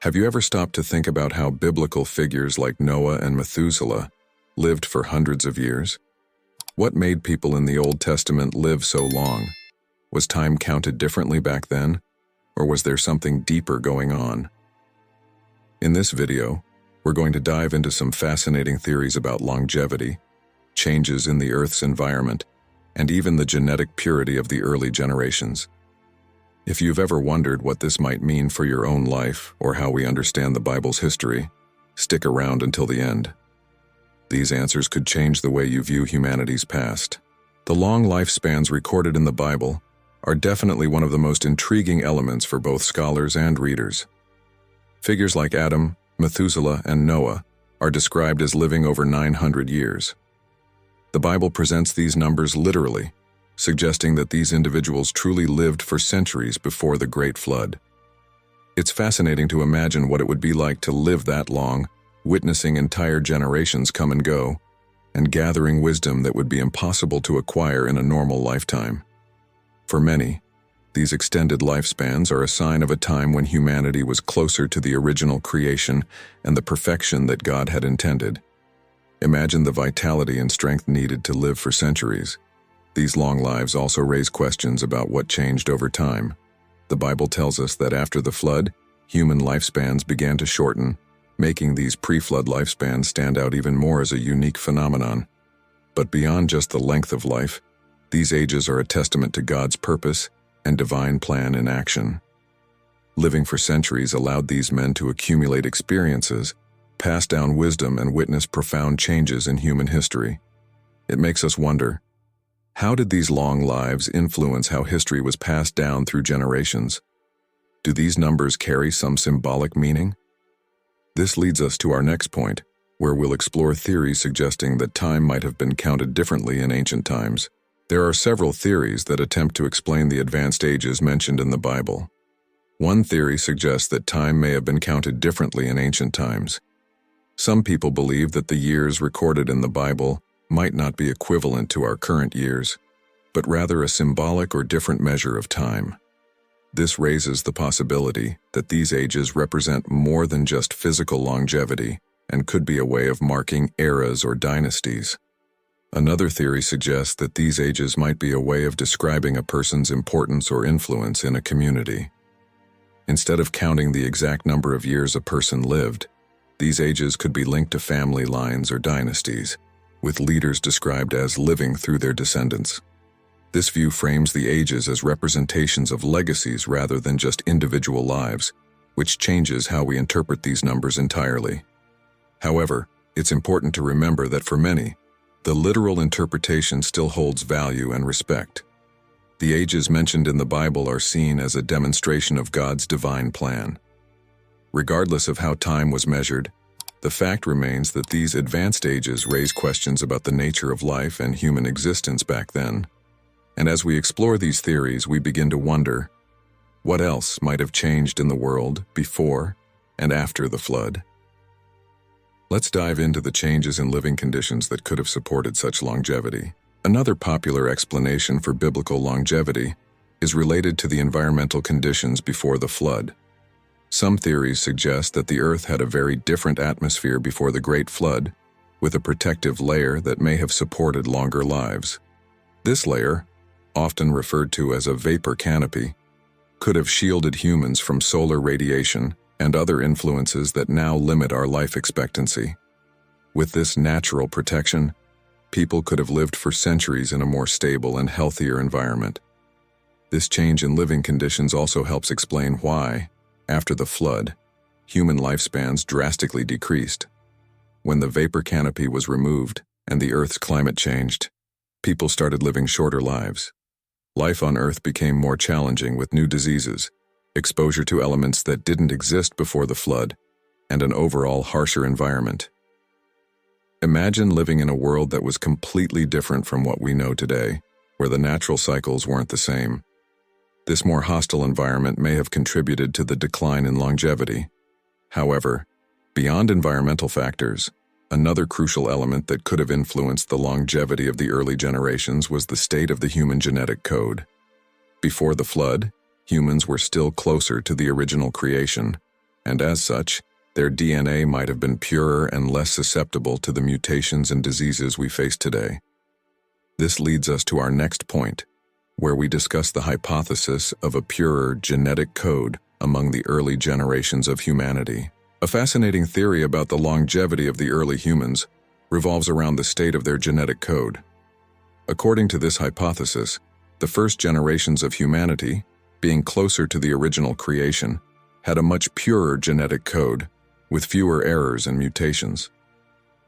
Have you ever stopped to think about how biblical figures like Noah and Methuselah lived for hundreds of years? What made people in the Old Testament live so long? Was time counted differently back then, or was there something deeper going on? In this video, we're going to dive into some fascinating theories about longevity, changes in the Earth's environment, and even the genetic purity of the early generations. If you've ever wondered what this might mean for your own life or how we understand the Bible's history, stick around until the end. These answers could change the way you view humanity's past. The long lifespans recorded in the Bible are definitely one of the most intriguing elements for both scholars and readers. Figures like Adam, Methuselah, and Noah are described as living over 900 years. The Bible presents these numbers literally, suggesting that these individuals truly lived for centuries before the Great Flood. It's fascinating to imagine what it would be like to live that long, witnessing entire generations come and go, and gathering wisdom that would be impossible to acquire in a normal lifetime. For many, these extended lifespans are a sign of a time when humanity was closer to the original creation and the perfection that God had intended. Imagine the vitality and strength needed to live for centuries. These long lives also raise questions about what changed over time. The Bible tells us that after the flood, human lifespans began to shorten, making these pre-flood lifespans stand out even more as a unique phenomenon. But beyond just the length of life, these ages are a testament to God's purpose and divine plan in action. Living for centuries allowed these men to accumulate experiences, pass down wisdom, and witness profound changes in human history. It makes us wonder, how did these long lives influence how history was passed down through generations? Do these numbers carry some symbolic meaning? This leads us to our next point, where we'll explore theories suggesting that time might have been counted differently in ancient times. There are several theories that attempt to explain the advanced ages mentioned in the Bible. One theory suggests that time may have been counted differently in ancient times. Some people believe that the years recorded in the Bible might not be equivalent to our current years, but rather a symbolic or different measure of time. This raises the possibility that these ages represent more than just physical longevity and could be a way of marking eras or dynasties. Another theory suggests that these ages might be a way of describing a person's importance or influence in a community. Instead of counting the exact number of years a person lived, these ages could be linked to family lines or dynasties, with leaders described as living through their descendants. This view frames the ages as representations of legacies rather than just individual lives, which changes how we interpret these numbers entirely. However, it's important to remember that for many, the literal interpretation still holds value and respect. The ages mentioned in the Bible are seen as a demonstration of God's divine plan. Regardless of how time was measured, the fact remains that these advanced ages raise questions about the nature of life and human existence back then. And as we explore these theories, we begin to wonder, what else might have changed in the world before and after the flood? Let's dive into the changes in living conditions that could have supported such longevity. Another popular explanation for biblical longevity is related to the environmental conditions before the flood. Some theories suggest that the Earth had a very different atmosphere before the Great Flood, with a protective layer that may have supported longer lives. This layer, often referred to as a vapor canopy, could have shielded humans from solar radiation and other influences that now limit our life expectancy. With this natural protection, people could have lived for centuries in a more stable and healthier environment. This change in living conditions also helps explain why, after the flood, human lifespans drastically decreased. When the vapor canopy was removed and the Earth's climate changed, people started living shorter lives. Life on Earth became more challenging with new diseases, exposure to elements that didn't exist before the flood, and an overall harsher environment. Imagine living in a world that was completely different from what we know today, where the natural cycles weren't the same. This more hostile environment may have contributed to the decline in longevity. However, beyond environmental factors, another crucial element that could have influenced the longevity of the early generations was the state of the human genetic code. Before the flood, humans were still closer to the original creation, and as such, their DNA might have been purer and less susceptible to the mutations and diseases we face today. This leads us to our next point, where we discuss the hypothesis of a purer genetic code among the early generations of humanity. A fascinating theory about the longevity of the early humans revolves around the state of their genetic code. According to this hypothesis, the first generations of humanity, being closer to the original creation, had a much purer genetic code, with fewer errors and mutations.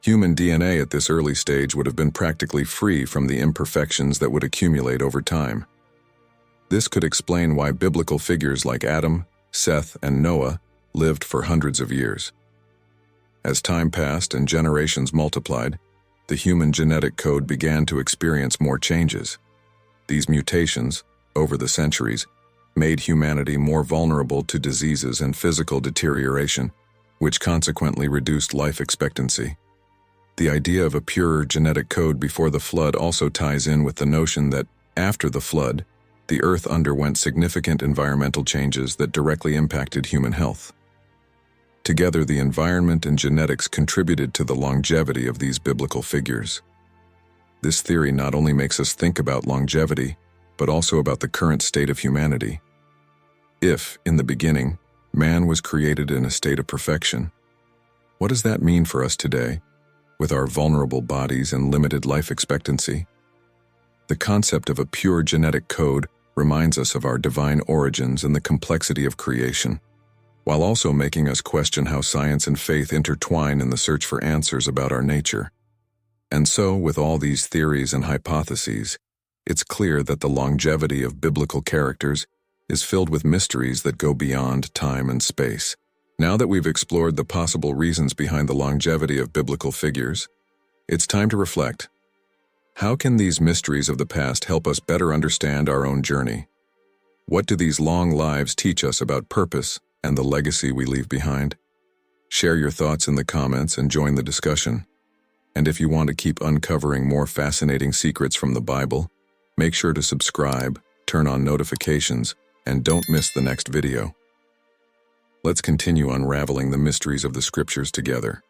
Human DNA at this early stage would have been practically free from the imperfections that would accumulate over time. This could explain why biblical figures like Adam, Seth, and Noah lived for hundreds of years. As time passed and generations multiplied, the human genetic code began to experience more changes. These mutations, over the centuries, made humanity more vulnerable to diseases and physical deterioration, which consequently reduced life expectancy. The idea of a purer genetic code before the flood also ties in with the notion that, after the flood, the Earth underwent significant environmental changes that directly impacted human health. Together, the environment and genetics contributed to the longevity of these biblical figures. This theory not only makes us think about longevity, but also about the current state of humanity. If, in the beginning, man was created in a state of perfection, what does that mean for us today, with our vulnerable bodies and limited life expectancy? The concept of a pure genetic code reminds us of our divine origins and the complexity of creation, while also making us question how science and faith intertwine in the search for answers about our nature. And so, with all these theories and hypotheses, it's clear that the longevity of biblical characters is filled with mysteries that go beyond time and space. Now that we've explored the possible reasons behind the longevity of biblical figures, it's time to reflect. How can these mysteries of the past help us better understand our own journey? What do these long lives teach us about purpose and the legacy we leave behind? Share your thoughts in the comments and join the discussion. And if you want to keep uncovering more fascinating secrets from the Bible, make sure to subscribe, turn on notifications, and don't miss the next video. Let's continue unraveling the mysteries of the Scriptures together.